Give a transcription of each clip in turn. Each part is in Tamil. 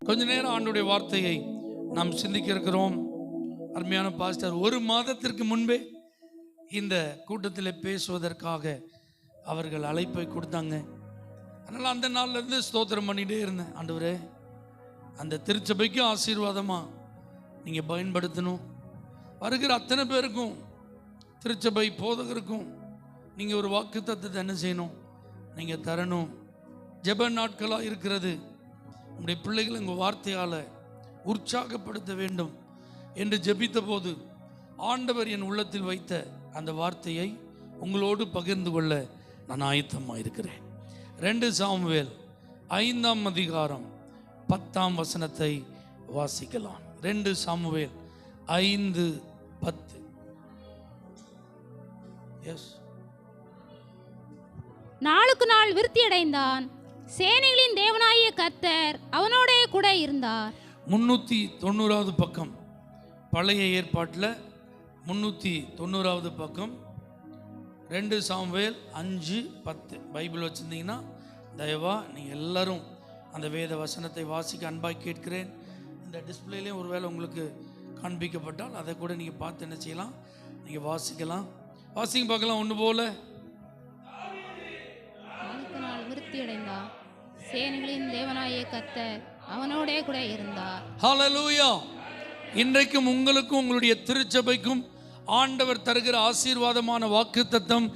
கொஞ்ச நேரம் ஆண்டவருடைய வார்த்தையை நாம் சிந்திக்க இருக்கிறோம். அருமையான பாஸ்டர் ஒரு மாதத்திற்கு முன்பே இந்த கூட்டத்தில் பேசுவதற்காக அவர்கள் அழைப்பை கொடுத்தாங்க. அதனால் அந்த நாள்ல இருந்து ஸ்தோத்திரம் பண்ணிட்டே இருந்தேன். ஆண்டவரே, அந்த திருச்சபைக்கு ஆசீர்வாதமா நீங்க பயன்படுத்தணும். வருகிற அத்தனை பேருக்கும், திருச்சபை போதகருக்கும் நீங்க ஒரு வாக்கு தத்தத்தை என்ன செய்யணும், நீங்க தரணும். ஜெப நாட்களா இருக்கிறது. உங்களுடைய பிள்ளைகள் உங்கள் வார்த்தையால் உற்சாகப்படுத்த வேண்டும் என்று ஜெபித்த போது ஆண்டவர் என் உள்ளத்தில் வைத்த அந்த வார்த்தையை உங்களோடு பகிர்ந்து கொள்ள நான் ஆயத்தமாக இருக்கிறேன். 2 சாமுவேல் 5ஆம் அதிகாரம் 10ஆம் வசனத்தை வாசிக்கலாம். 2 சாமுவேல் 5:10. எஸ். நாளுக்கு நாள் விருத்தி அடைந்தான். சேனைகளின் தேவனாகிய கர்த்தர் அவனோட கூட இருந்தார். 390வது பக்கம், பழைய ஏற்பாட்டில் 390வது பக்கம், 2 சாமுவேல் 5:10 பைபிள் வச்சுருந்தீங்கன்னா தயவா நீங்கள் எல்லாரும் அந்த வேத வசனத்தை வாசிக்க அன்பாய் கேட்கிறேன். இந்த டிஸ்பிளேலேயும் ஒருவேளை உங்களுக்கு காண்பிக்கப்பட்டால் அதை கூட நீங்கள் பார்த்து என்ன செய்யலாம், நீங்கள் வாசிக்கலாம். வாசிங்க பார்க்கலாம். ஒன்று போல நாளுக்கு நாள் விருத்தி அடைந்தான். சேனைகளின் தேவனாகிய கர்த்தர் அவனோட கூட இருந்தார். ஹல்லேலூயா. இன்றைக்கும் உங்களுக்கும் உங்களுடைய திருச்சபைக்கும் ஆண்டவர் தருகிற ஆசீர்வாதமான வாக்குத்தத்தம்,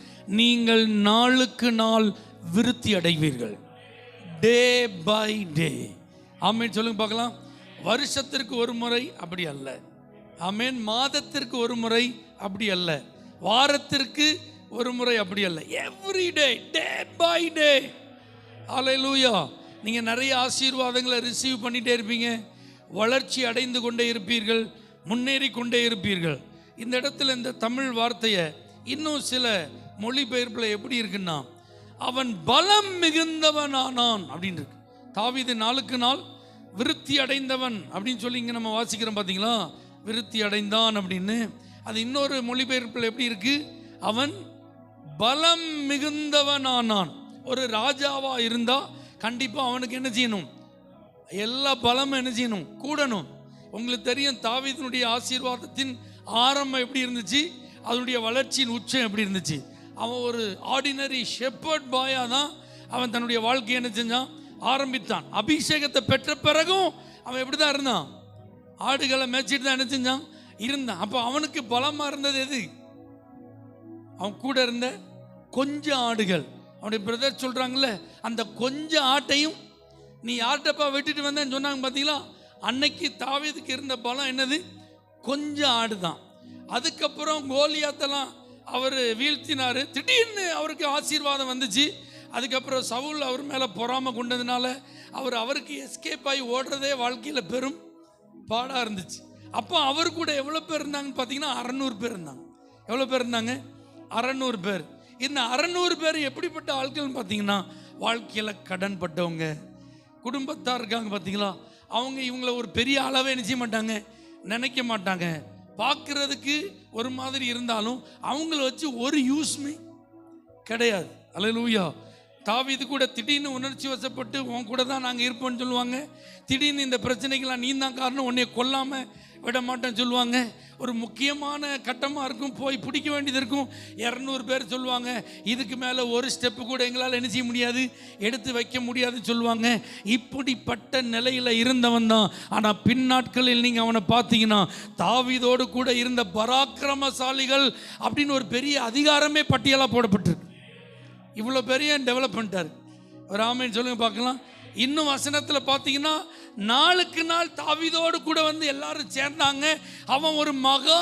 நீங்கள் நாளுக்கு நாள் விருத்தி அடைவீர்கள். டே பை டே. ஆமென் சொல்லுங்க பார்க்கலாம். வருஷத்திற்கு ஒரு முறை அப்படி அல்ல. ஆமென். மாதத்திற்கு ஒரு முறை அப்படி அல்ல. வாரத்திற்கு ஒரு முறை அப்படி அல்ல. Every day, day by day. Hallelujah. நீங்கள் நிறைய ஆசீர்வாதங்களை ரிசீவ் பண்ணிகிட்டே இருப்பீங்க. வளர்ச்சி அடைந்து கொண்டே இருப்பீர்கள், முன்னேறி கொண்டே இருப்பீர்கள். இந்த இடத்துல இந்த தமிழ் வார்த்தையை இன்னும் சில மொழிபெயர்ப்பில் எப்படி இருக்குன்னா, அவன் பலம் மிகுந்தவனானான் அப்படின்னு இருக்கு. தாவீது நாளுக்கு நாள் விருத்தி அடைந்தவன் அப்படின்னு சொல்லி இங்கே நம்ம வாசிக்கிறோம் பார்த்தீங்களா, விருத்தி அடைந்தான் அப்படின்னு. அது இன்னொரு மொழிபெயர்ப்பில் எப்படி இருக்கு, அவன் பலம் மிகுந்தவனானான். ஒரு ராஜாவா இருந்தா கண்டிப்பா அவனுக்கு என்ன செய்யணும், எல்லா பலமும் என்ன செய்யணும், கூடணும். உங்களுக்கு தெரியும் தாவீதினுடைய ஆசீர்வாதத்தின் ஆரம்பம் எப்படி இருந்துச்சு, அதனுடைய வளர்ச்சியின் உச்சம் எப்படி இருந்துச்சு. அவன் ஒரு ஆர்டினரி ஷெப்பர்ட் பாயா தான் அவன் தன்னுடைய வாழ்க்கையை என்ன செஞ்சான், ஆரம்பித்தான். அபிஷேகத்தை பெற்ற பிறகும் அவன் எப்படி தான் இருந்தான், ஆடுகளை மேய்ச்சிட்டு தான் என்ன செஞ்சான், இருந்தான். அப்போ அவனுக்கு பலமா இருந்தது எது, அவன் கூட இருந்த கொஞ்சம் ஆடுகள். அவனுடைய பிரதர் சொல்றாங்கல்ல, அந்த கொஞ்சம் ஆட்டையும் நீ யார்கிட்டப்பா வெட்டிட்டு வந்தேன்னு சொன்னாங்க பார்த்தீங்களா. அன்னைக்கு தாவீதுக்கு இருந்த பலம் என்னது, கொஞ்சம் ஆடு தான். அதுக்கப்புறம் கோலியாத்தெல்லாம் அவர் வீழ்த்தினார். திடீர்னு அவருக்கு ஆசீர்வாதம் வந்துச்சு. அதுக்கப்புறம் சவுல் அவர் மேலே பொறாமை கொண்டதுனால அவருக்கு எஸ்கேப் ஆகி ஓடுறதே வாழ்க்கையில் பெரும் பாடாக இருந்துச்சு. அப்போ அவர் கூட எவ்வளோ பேர் இருந்தாங்கன்னு பார்த்தீங்கன்னா 600 பேர் இருந்தாங்க. எவ்வளோ பேர் இருந்தாங்க, 600 பேர். இந்த 600 பேர் எப்படிப்பட்ட ஆட்கள்னு பார்த்தீங்கன்னா, வாழ்க்கையில் கடன் பட்டவங்க, குடும்பத்தார் இருக்காங்க பார்த்தீங்களா, அவங்க இவங்கள ஒரு பெரிய அளவே நினைச்ச மாட்டாங்க, நினைக்க மாட்டாங்க. பார்க்கறதுக்கு ஒரு மாதிரி இருந்தாலும் அவங்கள வச்சு ஒரு யூஸ்மே கிடையாது. அல்லேலூயா. தாவீது கூட திடீர்னு உணர்ச்சி வசப்பட்டு உன் கூட தான் நாங்கள் இருப்போம்னு சொல்லுவாங்க. திடீர்னு இந்த பிரச்சனைக்கெல்லாம் நீ தான் காரணம், உன்னை கொல்லாமல் விட மாட்டேன்னு சொல்லுவாங்க. ஒரு முக்கியமான கட்டமாக இருக்கும், போய் பிடிக்க வேண்டியது இருக்கும். 200 பேர் சொல்லுவாங்க, இதுக்கு மேலே ஒரு ஸ்டெப்பு கூட எங்களால் என்ன செய்ய முடியாது, எடுத்து வைக்க முடியாதுன்னு சொல்லுவாங்க. இப்படிப்பட்ட நிலையில் இருந்தவன் தான். ஆனால் பின்னாட்களில் நீங்கள் அவனை பார்த்தீங்கன்னா, தாவீதோடு கூட இருந்த பராக்கிரமசாலிகள் அப்படின்னு ஒரு பெரிய அதிகாரமே பட்டியலாக போடப்பட்டிருக்கு. இவ்வளோ பெரிய டெவலப் பண்ணிட்டார். ஒரு ஆமென் சொல்லுங்க பார்க்கலாம். இன்னும் வசனத்தில் பார்த்தீங்கன்னா, நாளுக்கு நாள் தாவீதோடு கூட வந்து எல்லாரும் சேர்ந்தாங்க. அவன் ஒரு மகா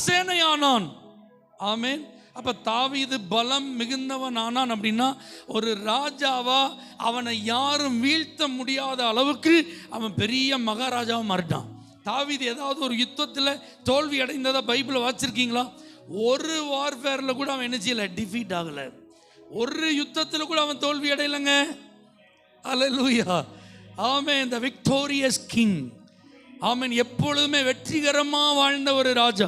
சேனையானான். ஆமென். அப்போ தாவீது பலம் மிகுந்தவன் ஆனான் அப்படின்னா, ஒரு ராஜாவா அவனை யாரும் வீழ்த்த முடியாத அளவுக்கு அவன் பெரிய மகாராஜாவை மாறிட்டான். தாவீது ஏதாவது ஒரு யுத்தத்தில் தோல்வி அடைந்ததா பைபிளை வாசிச்சிருக்கீங்களா? ஒரு வார்ஃபேரில் கூட அவன் என்ன செய்யலை, டிஃபீட் ஆகலை. ஒரு யுத்தத்தில் கூட அவன் தோல்வி அடையலைங்க. அல்லேலூயா. ஆமென். the victorious king. ஆமென். எப்பொழுதுமே வெற்றிகரமாக வாழ்ந்த ஒரு ராஜா.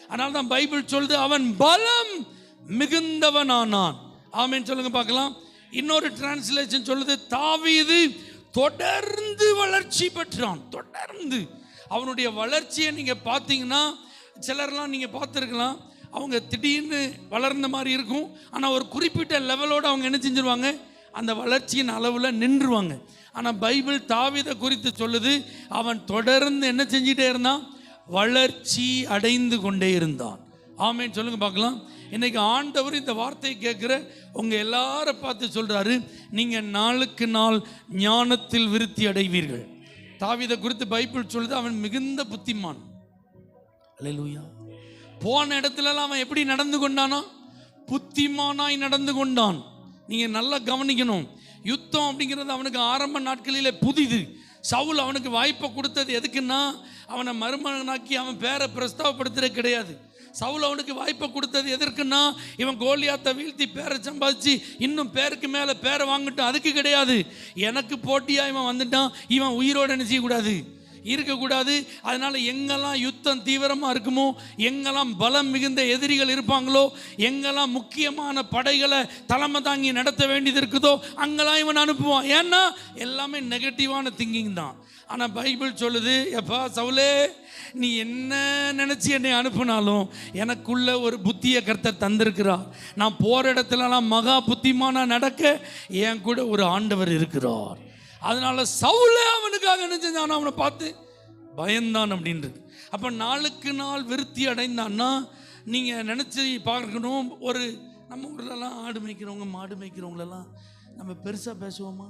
அதனால தான் பைபிள் சொல்லுது, அவன் பலம் மிகுந்தவனானான். ஆமென் சொல்லுங்க பார்க்கலாம். இன்னொரு டிரான்ஸ்லேஷன் சொல்லுது, தாவீது தொடர்ந்து வளர்ச்சி பெற்றான். தொடர்ந்து அவனுடைய வளர்ச்சியை நீங்கள் பார்த்தீங்கன்னா, சிலர்லாம் நீங்கள் பார்த்துருக்கலாம், அவங்க திடீர்னு வளர்ந்த மாதிரி இருக்கும். ஆனால் ஒரு குறிப்பிட்ட லெவலோடு அவங்க என்ன செஞ்சிருவாங்க, அந்த வளர்ச்சியின் அளவில் நின்றுவாங்க. ஆனால் பைபிள் தாவீதை குறித்து சொல்லுது, அவன் தொடர்ந்து என்ன செஞ்சிட்டே இருந்தான், வளர்ச்சி அடைந்து கொண்டே இருந்தான். ஆமேன் சொல்லுங்க பார்க்கலாம். இன்னைக்கு ஆண்டவர் இந்த வார்த்தையை கேட்குற உங்கள் எல்லாரும் பார்த்து சொல்கிறாரு, நீங்கள் நாளுக்கு நாள் ஞானத்தில் விருத்தி அடைவீர்கள். தாவீதை குறித்து பைபிள் சொல்லுது, அவன் மிகுந்த புத்திமான். அல்லேலூயா. போன இடத்துலலாம் அவன் எப்படி நடந்து கொண்டானோ, புத்திமானாய் நடந்து கொண்டான். நீங்கள் நல்லா கவனிக்கணும். யுத்தம் அப்படிங்கிறது அவனுக்கு ஆரம்ப நாட்களிலே புதிது. சவுல் அவனுக்கு வாய்ப்பை கொடுத்தது எதுக்குன்னா, அவனை மருமகனாக்கி அவன் பேரை பிரஸ்தாவப்படுத்துறது கிடையாது. சவுல் அவனுக்கு வாய்ப்பை கொடுத்தது எதற்குன்னா, இவன் கோலியாத்தை வீழ்த்தி பேரை சம்பாதிச்சு இன்னும் பேருக்கு மேலே பேரை வாங்கிட்டான், அதுக்கு கிடையாது. எனக்கு போட்டியாக இவன் வந்துட்டான், இவன் உயிரோடு என்ன செய்யக்கூடாது, இருக்கக்கூடாது. அதனால் எங்கெல்லாம் யுத்தம் தீவிரமாக இருக்குமோ, எங்கெல்லாம் பலம் மிகுந்த எதிரிகள் இருப்பாங்களோ, எங்கெல்லாம் முக்கியமான படைகளை தலைமை தாங்கி நடத்த வேண்டியது இருக்குதோ, அங்கெல்லாம் இவன் அனுப்புவான். ஏன்னா எல்லாமே நெகட்டிவான திங்கிங் தான். ஆனால் பைபிள் சொல்லுது, எப்பா சவுலே, நீ என்ன நினச்சி என்னை அனுப்புனாலும் எனக்குள்ள ஒரு புத்தியை கர்த்தர் தந்திருக்கிறார். நான் போகிற இடத்துலலாம் மகா புத்திமானா நடக்க என் கூட ஒரு ஆண்டவர் இருக்கிறார். அதனால சவுலே அவனுக்காக என்ன செஞ்சான், அவனை பார்த்து பயந்தான் அப்படின்றது. அப்போ நாளுக்கு நாள் விருத்தி அடைந்தான்னா, நீங்கள் நினச்சி பார்க்கணும். ஒரு நம்ம ஊர்லலாம் ஆடு மேய்க்கிறவங்க மாடு மேய்க்கிறவங்களெல்லாம் நம்ம பெருசாக பேசுவோமா,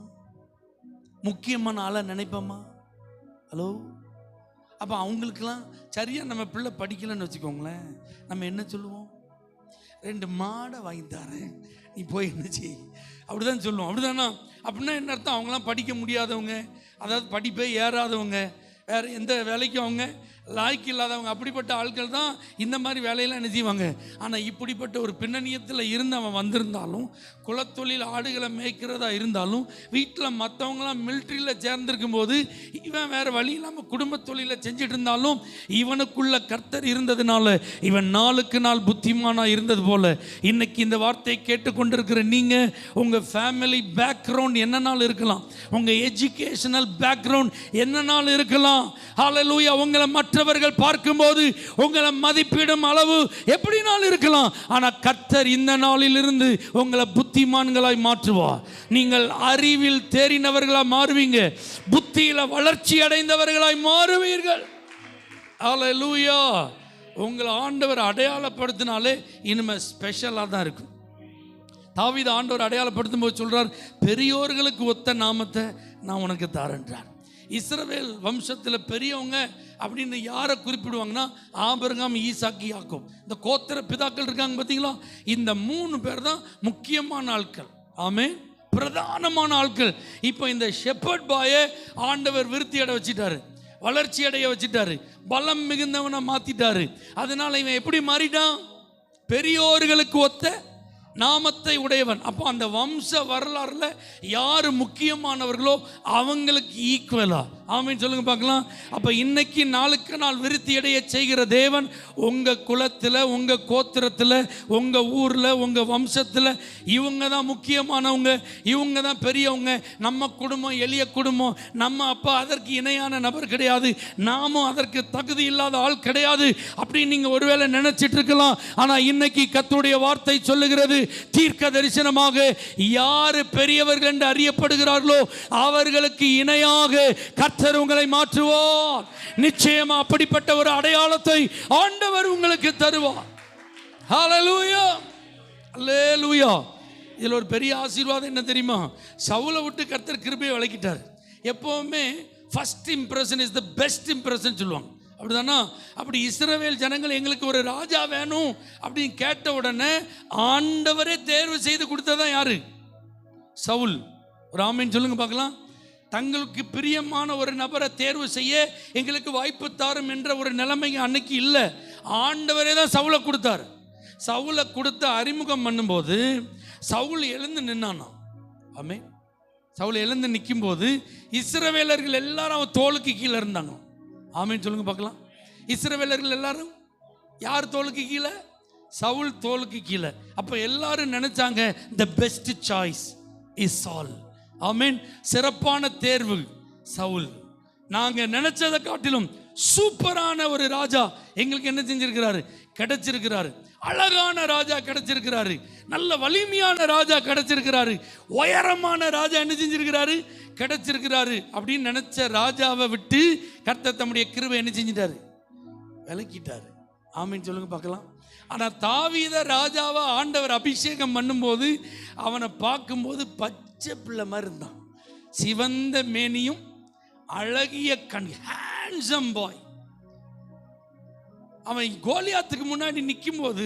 முக்கியமான ஆளாக நினைப்போமா? ஹலோ. அப்போ அவங்களுக்கெல்லாம் சரியாக நம்ம பிள்ளை படிக்கலைன்னு வச்சுக்கோங்களேன், நம்ம என்ன சொல்லுவோம், 2 மாடை வாங்கி தரேன், நீ போய் என்ன செய், அப்படிதான் சொல்லுவோம். அப்படிதானா? அப்படின்னா என்ன அர்த்தம், அவங்களாம் படிக்க முடியாதவங்க, அதாவது படிப்பே ஏறாதவங்க, வேறு எந்த வேலைக்கும் அவங்க லாய்க்கு இல்லாதவங்க, அப்படிப்பட்ட ஆட்கள் தான் இந்த மாதிரி வேலையெல்லாம் என்ன செய்வாங்க. ஆனால் இப்படிப்பட்ட ஒரு பின்னணியத்தில் இருந்து அவன் வந்திருந்தாலும், குலத்தொழில் ஆடுகளை மேய்க்கிறதா இருந்தாலும், வீட்டில் மற்றவங்களாம் மிலிட்ரியில் சேர்ந்திருக்கும் போது இவன் வேறு வழி இல்லாமல் குடும்ப தொழிலை செஞ்சுட்டு இருந்தாலும், இவனுக்குள்ள கர்த்தர் இருந்ததுனால இவன் நாளுக்கு நாள் புத்திமானாக இருந்தது போல், இன்னைக்கு இந்த வார்த்தையை கேட்டுக்கொண்டிருக்கிற நீங்கள், உங்கள் ஃபேமிலி பேக்ரவுண்ட் என்னன்னாலும் இருக்கலாம், உங்கள் எஜுகேஷனல் பேக்ரவுண்ட் என்னன்னாலும் இருக்கலாம். ஹல்லேலூயா. உங்களை மற்றவர்கள் பார்க்கும்போது உங்களை மதிப்பிடும் அளவு எப்படினாலும் இருக்கலாம். ஆனால் கர்த்தர் இந்த நாளிலிருந்து உங்களை புத்திமான்களாய் மாற்றுவார். நீங்கள் அறிவில் தேறினவர்களாய் மாறுவீங்க, புத்தியில வளர்ச்சி அடைந்தவர்களாய் மாறுவீர்கள். ஹல்லேலூயா. உங்களை ஆண்டவர் அடையாளப்படுத்தினாலே இனிமே ஸ்பெஷலாக தான் இருக்கும். தாவீது ஆண்டவர் அடையாளப்படுத்தும் போது சொல்றார், பெரியோர்களுக்கு ஒத்த நாமத்தை நான் உனக்கு தரேன்றார். இஸ்ரவேல் வம்சத்தில் பெரியவங்க அப்படின்னு யாரை குறிப்பிடுவாங்கன்னா, ஆபிரகாம், ஈசாக்கு, யாக்கோப், இந்த கோத்திர பிதாக்கள் இருக்காங்க பார்த்தீங்களா, இந்த 3 பேர் தான் முக்கியமான ஆட்கள். ஆமென். பிரதானமான ஆட்கள். இப்போ இந்த ஷெப்பர்ட் பாயை ஆண்டவர் விருத்தி அடைய வச்சிட்டாரு, வளர்ச்சி அடைய வச்சிட்டாரு, பலம் மிகுந்தவனை மாத்திட்டாரு. அதனால இவன் எப்படி மாறிட்டான், பெரியோர்களுக்கு ஒத்த நாமத்தை உடையவன். அப்போ அந்த வம்ச வரலாறுல யார் முக்கியமானவர்களோ அவங்களுக்கு ஈக்குவலா. ஆமீன் சொல்லுங்க பார்க்கலாம். அப்போ இன்னைக்கு நாளுக்கு நாள் விருத்தி அடைய செய்கிற தேவன் உங்கள் குலத்தில், உங்கள் கோத்திரத்தில், உங்கள் ஊரில், உங்கள் வம்சத்தில் இவங்க தான் முக்கியமானவங்க, இவங்க தான் பெரியவங்க. நம்ம குடும்பம் எளிய குடும்பம், நம்ம அப்பா அதற்கு இணையான நபர் கிடையாது, நாமும் அதற்கு தகுதி இல்லாத ஆள் கிடையாது அப்படின்னு நீங்கள் ஒருவேளை நினைச்சிட்டு இருக்கலாம். ஆனால் இன்னைக்கு கர்த்தருடைய வார்த்தை சொல்லுகிறது, தீர்க்க தரிசனமாக யார் பெரியவர்கள் என்று அறியப்படுகிறார்களோ அவர்களுக்கு இணையாக கர்த்தர் உங்களை மாற்றுவார். நிச்சயமா அப்படிப்பட்ட ஒரு அடையாளத்தை ஆண்டவர் உங்களுக்கு தருவார். ஹல்லேலூயா, ஹல்லேலூயா. இதில் ஒரு பெரிய ஆசீர்வாதம் என்ன தெரியுமா, சவுலை விட்டு கர்த்தர் கிருபையை விளக்கிட்டார். எப்பவுமே first impression is the best impression சொல்லுவாங்க, அப்படிதானா? அப்படி இஸ்ரவேல் ஜனங்கள் எங்களுக்கு ஒரு ராஜா வேணும் அப்படின்னு கேட்ட உடனே ஆண்டவரே தேர்வு செய்து கொடுத்ததான் யாரு, சவுல். ஒரு ஆமீன் சொல்லுங்க பார்க்கலாம். தங்களுக்கு பிரியமான ஒரு நபரை தேர்வு செய்ய எங்களுக்கு வாய்ப்பு தாரும் என்ற ஒரு நிலைமை அன்னைக்கு இல்லை. ஆண்டவரே தான் சவுலை கொடுத்தார். சவுலை கொடுத்த அறிமுகம் பண்ணும்போது சவுல் எழுந்து நின்னானா. ஆமென். சவுல் எழுந்து நிற்கும் போது இஸ்ரவேலர்கள் எல்லாரும் அவன் தோளுக்கு கீழே இருந்தாங்க. ஆமென் சொல்லுங்க பார்க்கலாம். இஸ்ரவேலர்கள் எல்லாரும் யார் தோளுக்கு கீழே, சவுல் தோளுக்கு கீழே. அப்போ எல்லாரும் நினைச்சாங்க தி பெஸ்ட் சாய்ஸ் இஸ் சால், ஆமென். சிறப்பான தேர்வு சவுல். நாங்க நினைச்சதை காட்டிலும் சூப்பரான ஒரு ராஜா எங்களுக்கு என்ன செஞ்சிருக்கிறாரு, கிடைச்சிருக்கிறாரு. அழகான ராஜா கிடைச்சிருக்கிறாரு, நல்ல வலிமையான ராஜா கிடைச்சிருக்கிறாரு, உயரமான ராஜா என்ன செஞ்சிருக்கிறாரு, கிடைச்சிருக்கிறாரு. அப்படின்னு நினைச்ச ராஜாவை விட்டு கர்த்தர் தம்முடைய கிருபை என்ன செஞ்சிட்டாரு, விலக்கிட்டாரு. ஆமீன் சொல்லுங்க பார்க்கலாம். ஆனால் தாவீத ராஜாவை ஆண்டவர் அபிஷேகம் பண்ணும்போது அவனை பார்க்கும்போது பச்சை பிள்ளை மாதிரி இருந்தான். சிவந்த மேனியும் அழகிய கண், ஹேண்ட்ஸம் பாய். அவன் கோலியாத்துக்கு முன்னாடி நிற்கும் போது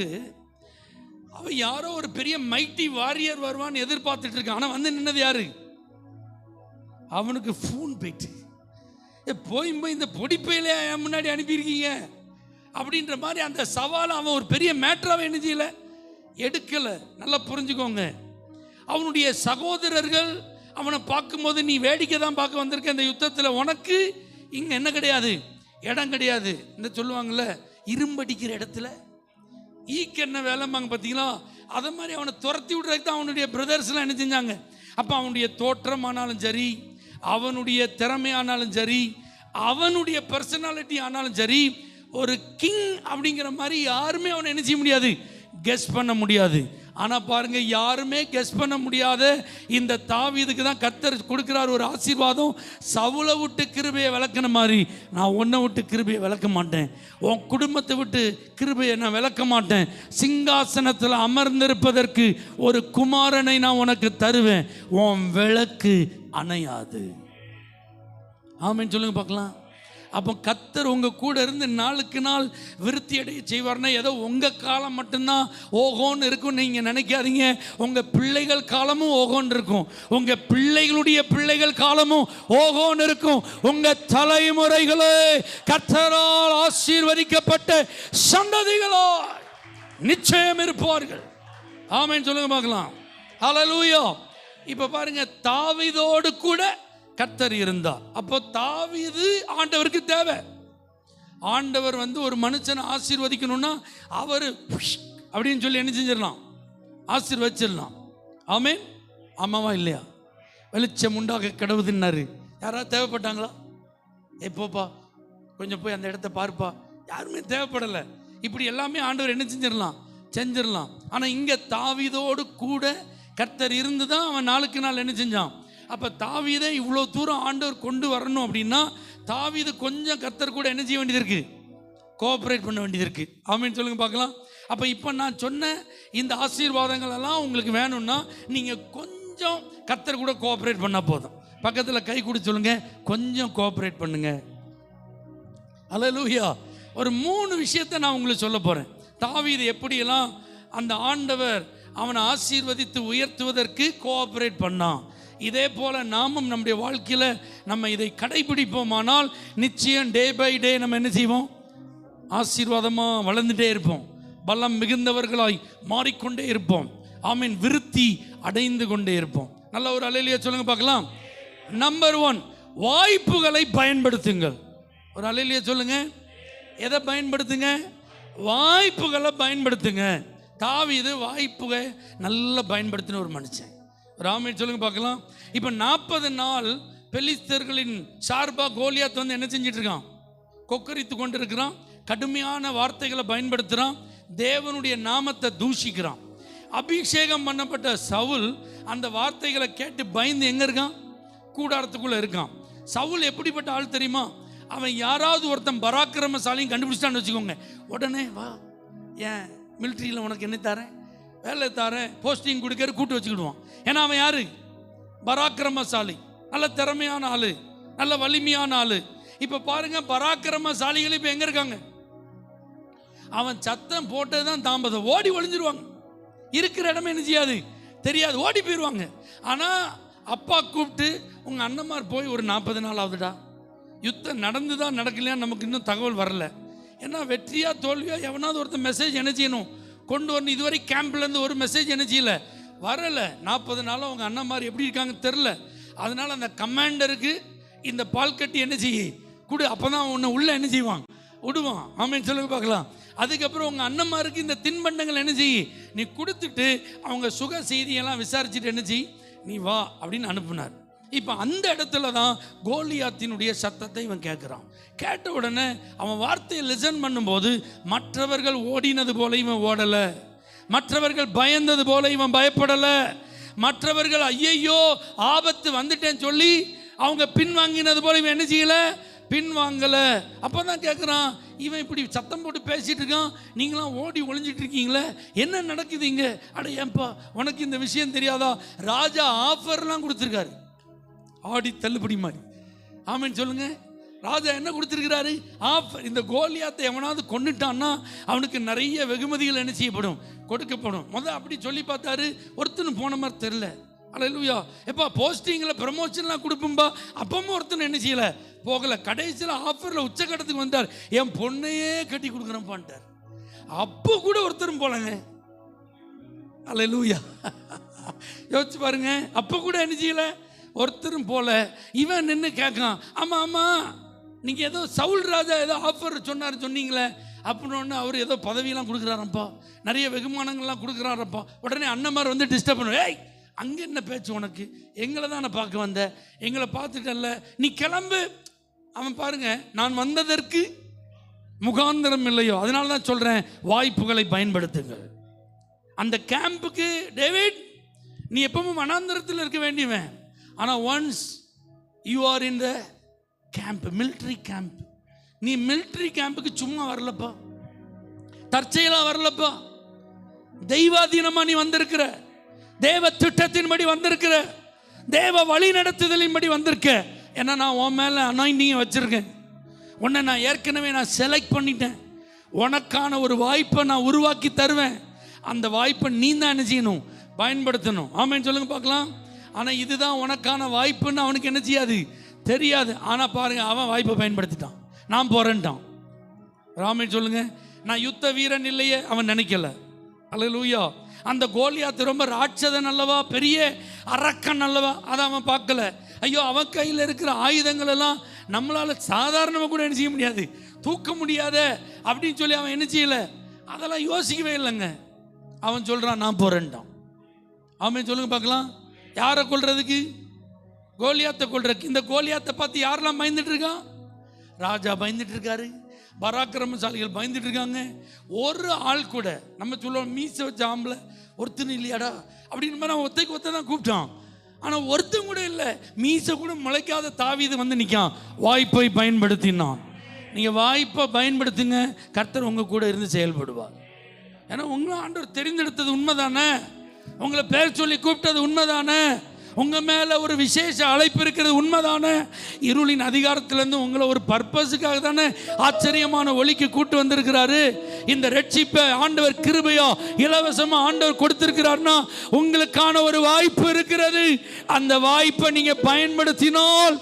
அவன் யாரோ ஒரு பெரிய மைட்டி வாரியர் வருவான்னு எதிர்பார்த்துட்டு இருக்கான். ஆனால் வந்து நின்னது யாரு, அவனுக்கு ஃபோன் போயிட்டு, போய் இந்த பொடிப்பையில என் முன்னாடி அனுப்பியிருக்கீங்க அப்படின்ற மாதிரி அந்த சவாலை அவன் ஒரு பெரிய மேட்டராக என்ன செய்யல, எடுக்கலை. நல்லா புரிஞ்சுக்கோங்க. அவனுடைய சகோதரர்கள் அவனை பார்க்கும்போது நீ வேடிக்கை தான் பார்க்க வந்திருக்க, இந்த யுத்தத்தில் உனக்கு இங்கே என்ன கிடையாது, இடம் கிடையாது. இந்த சொல்லுவாங்கள்ல, இரும்படிக்கிற இடத்துல ஈக்கு என்ன வேலைம்பாங்க பார்த்தீங்களா, அதை மாதிரி அவனை துரத்தி விடுறதுக்கு தான் அவனுடைய பிரதர்ஸ்லாம் என்ன செஞ்சாங்க. அப்போ அவனுடைய தோற்றம் ஆனாலும் சரி, அவனுடைய திறமை ஆனாலும் சரி, அவனுடைய பர்சனாலிட்டி ஆனாலும் சரி, ஒரு கிங் அப்படிங்கிற மாதிரி யாருமே அவனை என்ன செய்ய முடியாது, கெஸ் பண்ண முடியாது. ஆனால் பாருங்க, யாருமே கெஸ் பண்ண முடியாத இந்த தாவீதுக்கு தான் கர்த்தர் கொடுக்கிறார் ஒரு ஆசீர்வாதம். சவுலை விட்டு கிருபையை விளக்குன மாதிரி நான் உன்னை விட்டு கிருபையை விளக்க மாட்டேன், உன் குடும்பத்தை விட்டு கிருபையை நான் விளக்க மாட்டேன். சிங்காசனத்தில் அமர்ந்திருப்பதற்கு ஒரு குமாரனை நான் உனக்கு தருவேன், உன் விளக்கு அணையாது. ஆமென் சொல்லுங்க பார்க்கலாம். அப்போ கர்த்தர் உங்கள் கூட இருந்து நாளுக்கு நாள் விருத்தி அடைய செய்வார்னா ஏதோ உங்கள் காலம் மட்டும்தான் ஓகோன்னு இருக்கும் நீங்கள் நினைக்காதீங்க. உங்கள் பிள்ளைகள் காலமும் ஓகோன்னு இருக்கும், உங்கள் பிள்ளைகளுடைய பிள்ளைகள் காலமும் ஓகோன்னு இருக்கும். உங்கள் தலைமுறைகளே கர்த்தரால் ஆசீர்வதிக்கப்பட்ட சந்ததிகளோ நிச்சயம் இருப்பார்கள். ஆமென் சொல்லுங்க பார்க்கலாம். ஹல்லேலூயா. இப்போ பாருங்க, தாவீதோடு கூட கர்த்தர் இருந்தார். அப்போ தாவீது ஆண்டவருக்கு தேவை. ஆண்டவர் ஒரு மனுஷனை ஆசீர்வதிக்கணும்னா அவர் அப்படின்னு சொல்லி என்ன செஞ்சிடலாம், ஆசீர்வதிச்சிடலாம். ஆமென். ஆமாவா இல்லையா? வெளிச்சம் உண்டாக கடவுதுன்னாரு. யாராவது தேவைப்பட்டாங்களா? எப்போப்பா கொஞ்சம் போய் அந்த இடத்த பார்ப்பா, யாருமே தேவைப்படலை. இப்படி எல்லாமே ஆண்டவர் என்ன செஞ்சிடலாம். ஆனால் இங்கே தாவீதோடு கூட கர்த்தர் இருந்து தான் அவன் நாளுக்கு நாள் என்ன செஞ்சான். அப்போ தாவீதை இவ்வளோ தூரம் ஆண்டவர் கொண்டு வரணும் அப்படின்னா தாவீது கொஞ்சம் கர்த்தர் கூட என்ன செய்ய வேண்டியது இருக்குது, கோஆப்ரேட் பண்ண வேண்டியது இருக்குது. ஆமென் சொல்லுங்க பார்க்கலாம். அப்போ இப்போ நான் சொன்ன இந்த ஆசீர்வாதங்கள் எல்லாம் உங்களுக்கு வேணும்னா நீங்கள் கொஞ்சம் கர்த்தர் கூட கோஆப்ரேட் பண்ணால் போதும். பக்கத்தில் கை கொடுத்து சொல்லுங்க, கொஞ்சம் கோஆப்ரேட் பண்ணுங்க. ஹல்லேலூயா. ஒரு 3 விஷயத்தை நான் உங்களுக்கு சொல்ல போகிறேன். தாவீது எப்படியெல்லாம் அந்த ஆண்டவர் அவனை ஆசீர்வதித்து உயர்த்துவதற்கு கோஆப்ரேட் பண்ணான். இதே போல் நாமும் நம்முடைய வாழ்க்கையில் நம்ம இதை கடைபிடிப்போமானால் நிச்சயம் டே பை டே நம்ம என்ன செய்வோம், ஆசீர்வாதமாக வளர்ந்துட்டே இருப்போம், பலம் மிகுந்தவர்களாய் மாறிக்கொண்டே இருப்போம். ஆமீன். விருத்தி அடைந்து கொண்டே இருப்போம். நல்ல ஒரு அல்லேலூயா சொல்லுங்க பார்க்கலாம். நம்பர் 1, வாய்ப்புகளை பயன்படுத்துங்கள். ஒரு அல்லேலூயா சொல்லுங்க. எதை பயன்படுத்துங்க? வாய்ப்புகளை பயன்படுத்துங்க. தாவீது வாய்ப்புகளை நல்லா பயன்படுத்தின ஒரு மனுஷன். ராமேன் சொல்லுங்க பார்க்கலாம். இப்போ 40 நாள் பெலிஸ்தர்களின் சார்பாக கோலியாத் என்ன செஞ்சிட்டு இருக்கான், கொக்கரித்து கொண்டு இருக்கிறான், கடுமையான வார்த்தைகளை பயன்படுத்துகிறான், தேவனுடைய நாமத்தை தூஷிக்கிறான். அபிஷேகம் பண்ணப்பட்ட சவுல் அந்த வார்த்தைகளை கேட்டு பயந்து எங்கே இருக்கான், கூடாரத்துக்குள்ளே இருக்கான். சவுல் எப்படிப்பட்ட ஆள் தெரியுமா? அவன் யாராவது ஒருத்தன் பராக்கிரமசாலியும் கண்டுபிடிச்சிட்டான்னு வச்சுக்கோங்க, உடனே வா, ஏன் மிலிட்ரியில் உனக்கு என்ன தரேன், வேலை தரேன், போஸ்டிங் கொடுக்கற கூட்டு வச்சுக்கிடுவான். ஏன்னா அவன் யாரு, பராக்கிரமசாலி, நல்ல திறமையான ஆளு, நல்ல வலிமையான ஆளு. இப்போ பாருங்க, பராக்கிரமசாலிகள் இப்போ எங்க இருக்காங்க? அவன் சத்தம் போட்டது தான் தாமதம், ஓடி ஒளிஞ்சிருவாங்க. இருக்கிற இடமே என்ன செய்யாது, தெரியாது, ஓடி போயிடுவாங்க. ஆனால் அப்பா கூப்பிட்டு உங்கள் அண்ணன்மார் போய் ஒரு 40 நாள் ஆகுதுடா, யுத்தம் நடந்து தான் நடக்கலையான்னு நமக்கு இன்னும் தகவல் வரல. ஏன்னா வெற்றியா தோல்வியா எவனாவது ஒருத்தர் மெசேஜ் என்ன செய்யணும், கொண்டு வரணும். இதுவரை கேம்ப்லேருந்து ஒரு மெசேஜ் என்ன செய்யலை, வரலை. 40 நாளும் அவங்க அண்ணன்மார் எப்படி இருக்காங்க தெரில. அதனால் அந்த கமாண்டருக்கு இந்த பால் கட்டி என்ன செய்ய கொடு, அப்போ தான் உன்னை உள்ளே என்ன செய்வான், விடுவான். ஆமென் சொல்லுங்க பார்க்கலாம். அதுக்கப்புறம் உங்கள் அண்ணன்மாருக்கு இந்த தின்பண்டங்கள் என்ன செய்ய நீ கொடுத்துட்டு அவங்க சுக செய்தியெல்லாம் விசாரிச்சுட்டு என்ன செய், நீ வா அப்படின்னு அனுப்புனார். இப்போ அந்த இடத்துல தான் கோலியாத்தினுடைய சத்தத்தை இவன் கேட்குறான். கேட்ட உடனே அவன் வார்த்தையை லிசன் பண்ணும்போது மற்றவர்கள் ஓடினது போல இவன் ஓடலை, மற்றவர்கள் பயந்தது போல இவன் பயப்படலை, மற்றவர்கள் ஐயையோ ஆபத்து வந்துட்டேன்னு சொல்லி அவங்க பின்வாங்கினது போல இவன் என்ன செய்யலை, பின்வாங்கலை. அப்போ தான் கேட்குறான், இவன் இப்படி சத்தம் போட்டு பேசிகிட்டு இருக்கான், நீங்களாம் ஓடி ஒளிஞ்சிட்டு இருக்கீங்களே, என்ன நடக்குது இங்கே? அட ஏன்பா உனக்கு இந்த விஷயம் தெரியாதா? ராஜா ஆஃபர்லாம் கொடுத்துருக்காரு, ஆடி தள்ளுபடி மாதிரி. ஆமேன்னு சொல்லுங்க. ராஜா என்ன கொடுத்துருக்கிறாரு? ஆஃபர். இந்த கோலியாத்தை எவனாவது கொண்டுட்டான்னா அவனுக்கு நிறைய வெகுமதிகள் என்ன செய்யப்படும், கொடுக்கப்படும். அப்படி சொல்லி பார்த்தாரு, ஒருத்தனும் போன மாதிரி தெரில. அல்லேலூயா. எப்பா போஸ்டிங்கில் ப்ரமோஷன்லாம் கொடுப்போம்பா, அப்பவும் ஒருத்தன் என்ன செய்யலை, போகலை. கடைசியில் ஆஃபரில் உச்சக்கட்டத்துக்கு வந்தார், என் பொண்ணையே கட்டி கொடுக்குறேன்ப்பான்ட்டார். அப்போ கூட ஒருத்தரும் போலங்க. அல்லேலூயா. யோசிச்சு பாருங்க, அப்போ கூட என்ன செய்யலை, ஒருத்தரும் போல. இவன் நின்று கேட்கான், ஆமாம் ஆமாம் நீங்கள் ஏதோ சவுல் ராஜா ஏதோ ஆஃபர் சொன்னீங்களே அப்படின்னு. அவர் ஏதோ பதவியெல்லாம் கொடுக்குறாரப்பா, நிறைய வெகுமானங்கள்லாம் கொடுக்குறாரப்பா. உடனே அண்ணன்மார் வந்து டிஸ்டர்ப் பண்ணுவேன், ஏய் அங்கே என்ன பேச்சு உனக்கு, எங்களை தான் நான் பார்க்க வந்த, எங்களை பார்த்துட்டல்ல, நீ கிளம்பு. அவன் பாருங்க, நான் வந்ததற்கு முகாந்திரம் இல்லையோ, அதனால தான் சொல்கிறேன், வாய்ப்புகளை பயன்படுத்துங்கள். அந்த கேம்புக்கு டேவிட் நீ எப்பவும் வனாந்தரத்தில் இருக்க வேண்டியவன், ஆனால் once you are in the camp, military camp, நீ மிலிட்ரி கேம்புக்கு சும்மா வரலப்பா, தற்செயலாக வரலப்பா, தெய்வாதீனமாக நீ வந்திருக்கிற, தேவ திட்டத்தின்படி வந்திருக்கிற, தேவ வழி நடத்துதலின்படி வந்திருக்க. ஏன்னா நான் உன் மேலே அனாயிண்டிங்கை வச்சுருக்கேன், உன்னை நான் ஏற்கனவே நான் செலக்ட் பண்ணிட்டேன், உனக்கான ஒரு வாய்ப்பை நான் உருவாக்கி தருவேன். அந்த வாய்ப்பை நீ தான் என்ன செய்யணும், பயன்படுத்தணும். ஆமேன்னு சொல்லுங்க பார்க்கலாம். ஆனால் இதுதான் உனக்கான வாய்ப்புன்னு அவனுக்கு என்ன செய்யாது, தெரியாது. ஆனால் பாருங்க, அவன் வாய்ப்பை பயன்படுத்திட்டான், நான் போறேன்ட்டான். ராமன் சொல்லுங்க, நான் யுத்த வீரன் இல்லையே அவன் நினைக்கல. அல்லேலூயா. அந்த கோலியாத்து ரொம்ப ராட்சதன் அல்லவா, பெரிய அரக்கன் அல்லவா, அதை அவன் பார்க்கல. ஐயோ அவன் கையில் இருக்கிற ஆயுதங்கள் எல்லாம் நம்மளால சாதாரணமாக கூட என்ன செய்ய முடியாது, தூக்க முடியாத அப்படின்னு சொல்லி அவன் என்ன செய்யல, அதெல்லாம் யோசிக்கவே இல்லைங்க. அவன் சொல்றான், நான் போறேன்ட்டான். அவன் சொல்லுங்க பார்க்கலாம். யாரை கொல்றதுக்கு? கோலியாத்தை கொல்றதுக்கு. இந்த கோலியாத்தை பார்த்து யாரெல்லாம் பயந்துட்டு இருக்கான்? ராஜா பயந்துட்டு இருக்காரு, பராக்கிரமசாலிகள் பயந்துட்டு இருக்காங்க. ஒரு ஆள் கூட, நம்ம சொல்லுவோம் மீசை வச்ச ஆம்பளை ஒருத்தனும் இல்லையாடா அப்படின்னு மாதிரி ஒத்தைக்கு ஒத்த தான் கூப்பிட்டான். ஆனால் ஒருத்தன் கூட இல்லை, மீசை கூட முளைக்காத தாவீது வந்து நிற்கான். வாய்ப்பை பயன்படுத்தினான். நீங்கள் வாய்ப்பை பயன்படுத்துங்க, கர்த்தர் உங்கள் கூட இருந்து செயல்படுவார். ஏன்னா உங்களை ஆண்டவர் தெரிந்தெடுத்தது உண்மைதானே, உங்களை பேர் சொல்லி கூப்பிட்டது உண்மைதானே, உங்க மேல ஒரு விசேஷ அழைப்பு இருக்கிறது உண்மைதானே. இருளின் அதிகாரத்திலிருந்து உங்களை ஒரு பர்பஸுக்காக தானே ஆச்சரியமான ஒளிக்கு கூட்டு வந்திருக்கிறாரு. இந்த ரட்சிப்பை ஆண்டவர் கிருபையா இலவசமா ஆண்டவர் கொடுத்திருக்கிறார்னா உங்களுக்கான ஒரு வாய்ப்பு இருக்கிறது. அந்த வாய்ப்பை நீங்க பயன்படுத்தினால்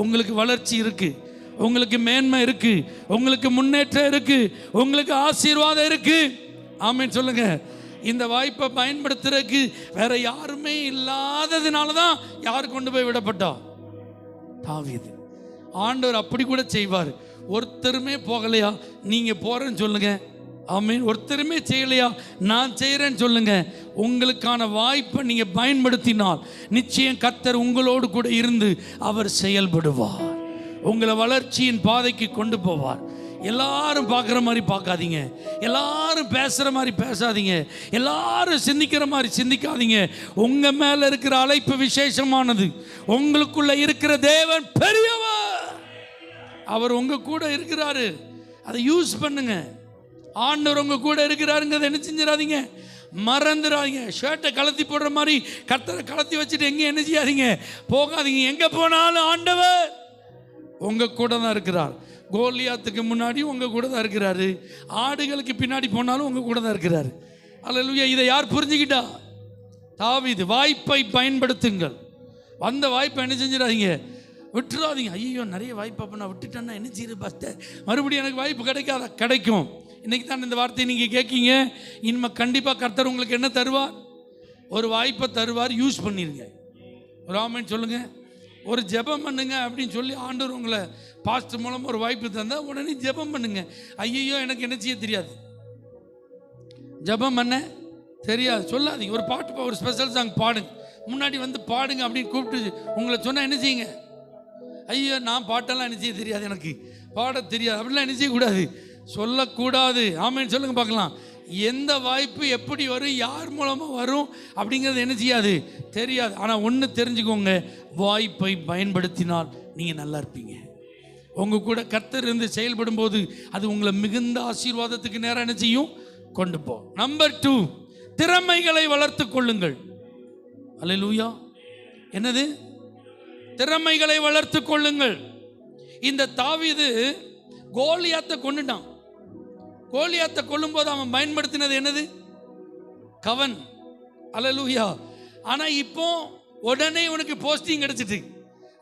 உங்களுக்கு வளர்ச்சி இருக்கு, உங்களுக்கு மேன்மை இருக்கு, உங்களுக்கு முன்னேற்றம் இருக்கு, உங்களுக்கு ஆசீர்வாதம் இருக்கு. ஆமென் சொல்லுங்க. இந்த வாய்ப்பை பயன்படுத்துறதுக்கு வேற யாருமே இல்லாததுனால தான் யார் கொண்டு போய் விடப்பட்டா? தாவீது. ஆண்டவர் அப்படி கூட செய்வார். ஒருத்தருமே போகலையா, நீங்க போறேன்னு சொல்லுங்க. ஆமென். ஒருத்தருமே செய்யலையா, நான் செய்யறேன்னு சொல்லுங்க. உங்களுக்கான வாய்ப்பை நீங்க பயன்படுத்தினால் நிச்சயம் கர்த்தர் உங்களோடு கூட இருந்து அவர் செயல்படுவார், உங்களை வளர்ச்சியின் பாதைக்கு கொண்டு போவார். எல்லாரும் பார்க்குற மாதிரி பார்க்காதீங்க, எல்லாரும் பேசுகிற மாதிரி பேசாதீங்க, எல்லாரும் சிந்திக்கிற மாதிரி சிந்திக்காதீங்க. உங்கள் மேலே இருக்கிற அழைப்பு விசேஷமானது. உங்களுக்குள்ள இருக்கிற தேவன் பெரியவர், அவர் உங்கள் கூட இருக்கிறாரு. அதை யூஸ் பண்ணுங்க. ஆண்டவர் உங்கள் கூட இருக்கிறாருங்கிறத என்ன செஞ்சிடாதீங்க, மறந்துடாதீங்க. ஷர்ட்டை கலத்தி போடுற மாதிரி கர்த்தரை கலத்தி வச்சுட்டு எங்கேயும் என்ன செய்யாதீங்க, போகாதீங்க. எங்கே போனாலும் ஆண்டவர் உங்கள் கூட தான் இருக்கிறார். கோலியாத்துக்கு முன்னாடி உங்க கூட தான் இருக்கிறாரு, ஆடுகளுக்கு பின்னாடி போனாலும் உங்க கூட தான் இருக்கிறாரு. அல்லேலூயா. இதை யார் புரிஞ்சுக்கிட்டா? தாவீது. வாய்ப்பை பயன்படுத்துங்கள். வந்த வாய்ப்பை என்ன செஞ்சிடாதீங்க, விட்டுறாதீங்க. ஐயோ நிறைய வாய்ப்பு அப்போ நான் விட்டுட்டேன்னா என்ன செய்யுது பாஸ்டர், மறுபடியும் எனக்கு வாய்ப்பு கிடைக்காதா? கிடைக்கும். இன்னைக்கு தான் இந்த வார்த்தையை நீங்கள் கேட்கீங்க. இனிமே கண்டிப்பாக கர்த்தர் உங்களுக்கு என்ன தருவார்? ஒரு வாய்ப்பை தருவார், யூஸ் பண்ணிடுங்க. ஒரு ஆமென் சொல்லுங்க. ஒரு ஜெபம் பண்ணுங்க அப்படின்னு சொல்லி ஆண்டவர் உங்களை பாஸ்ட் மூலமாக ஒரு வாய்ப்பு தந்தால் உடனே ஜெபம் பண்ணுங்க. ஐயோ எனக்கு என்ன செய்ய தெரியாது, ஜெபம் பண்ண தெரியாது சொல்லாதீங்க. ஒரு பாட்டு ஒரு ஸ்பெஷல் சாங் பாடுங்க, முன்னாடி வந்து பாடுங்க அப்படின்னு கூப்பிட்டு உங்களை சொன்னால் என்ன செய்யுங்க? ஐயோ நான் பாட்டெல்லாம் என்ன செய்ய தெரியாது, எனக்கு பாட தெரியாது அப்படிலாம் என்ன செய்யக்கூடாது, சொல்லக்கூடாது. ஆமேன்னு சொல்லுங்க பார்க்கலாம். எந்த வாய்ப்பு எப்படி வரும், யார் மூலமாக வரும் அப்படிங்கிறது என்ன செய்யாது, தெரியாது. ஆனால் ஒன்று தெரிஞ்சுக்கோங்க, வாய்ப்பை பயன்படுத்தினால் நீங்கள் நல்லா இருப்பீங்க. உங்கள் கூட கர்த்தர் இருந்து செயல்படும் போது அது உங்களை மிகுந்த ஆசீர்வாதத்துக்கு நேரம் என்ன செய்யும், கொண்டு போ. நம்பர் 2, திறமைகளை வளர்த்து கொள்ளுங்கள். அல்லேலூயா. என்னது? திறமைகளை வளர்த்து கொள்ளுங்கள். இந்த தாவீது கோலியாத்தை கொண்டுட்டான். கோலியாத்தை கொல்லும்போது அவன் பயன்படுத்தினது என்னது? கவன். அல்லேலூயா. ஆனா இப்போ உடனே உனக்கு போஸ்டிங் கிடைச்சிட்டு,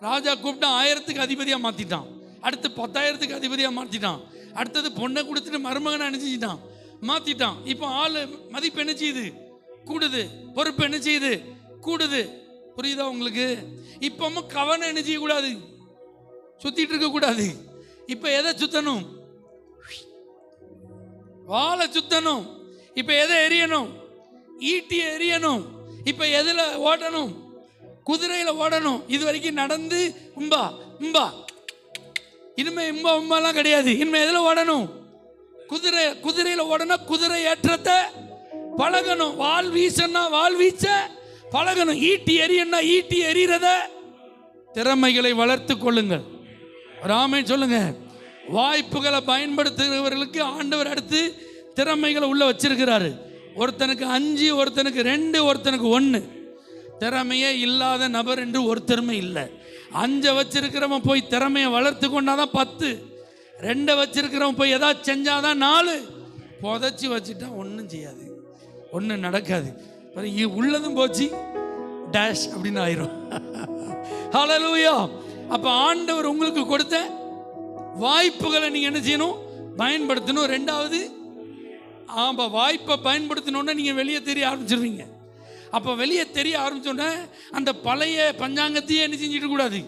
ராஜா கூப்பிட்டான், 1000க்கு அதிபதியா மாத்திட்டான், அடுத்து 10,000க்கு அதிபதியா மாத்திட்டான், அடுத்தது பொண்ணை கொடுத்துட்டு மருமகனை அனுப்பிச்சிட்டான், மாத்திட்டான். இப்போ ஆளு மதிப்பு என்ன செய்யுது, கூடுது. பொறுப்பு என்ன செய்யுது, கூடுது. புரியுதா உங்களுக்கு? இப்பவும் கவனம் என்ன செய்யக்கூடாது, சுத்திட்டு இருக்க கூடாது. இப்ப எதை சுத்தணும்? வாழை சுத்தணும். இப்ப எதை எரியணும்? ஈட்டியை எரியணும். இப்ப எதுல ஓடணும்? குதிரையில ஓடணும். இது வரைக்கும் நடந்து உம்பா உம்பா, இனிமே உம்பா உம்பாலாம் கிடையாது. இனிமே எதுல ஓடணும்? குதிரையில ஓடணும். குதிரை ஏற்றத்தை பழகணும். வால் வீசனா வால் வீச்ச பழகணும். ஈட்டி எரியனா ஈட்டி எரியறத திறமைகளை வளர்த்து கொள்ளுங்கள். ராமன் சொல்லுங்க. வாய்ப்புகளை பயன்படுத்துகிறவர்களுக்கு ஆண்டவர் அடுத்து திறமைகளை உள்ள வச்சிருக்கிறாரு. ஒருத்தனுக்கு 5, ஒருத்தனுக்கு 2, ஒருத்தனுக்கு 1. திறமையே இல்லாத நபர் என்று ஒருத்தருமே இல்லை. 5 வச்சிருக்கிறவன் போய் திறமையை வளர்த்து கொண்டாதான் 10. 2 வச்சிருக்கிறவன் போய் ஏதாவது செஞ்சாதான் 4. புதைச்சி வச்சுட்டா ஒன்றும் செய்யாது, ஒன்றும் நடக்காது. உள்ளதும் போச்சு டேஷ் அப்படின்னு ஆயிரும். ஹல்லேலூயா. அப்ப ஆண்டவர் உங்களுக்கு கொடுத்த வாய்ப்புகளை நீங்க என்ன செய்யணும்? பயன்படுத்தணும். 2வது, ஆமா, வாய்ப்பை பயன்படுத்தணும்னா நீங்க வெளியே தெரிய ஆரம்பிச்சிருவீங்க. அப்ப வெளியே தெரிய ஆரம்பிச்சோன்னா அந்த பழைய பஞ்சாங்கத்தையே என்ன செஞ்சிட்டு கூடாது,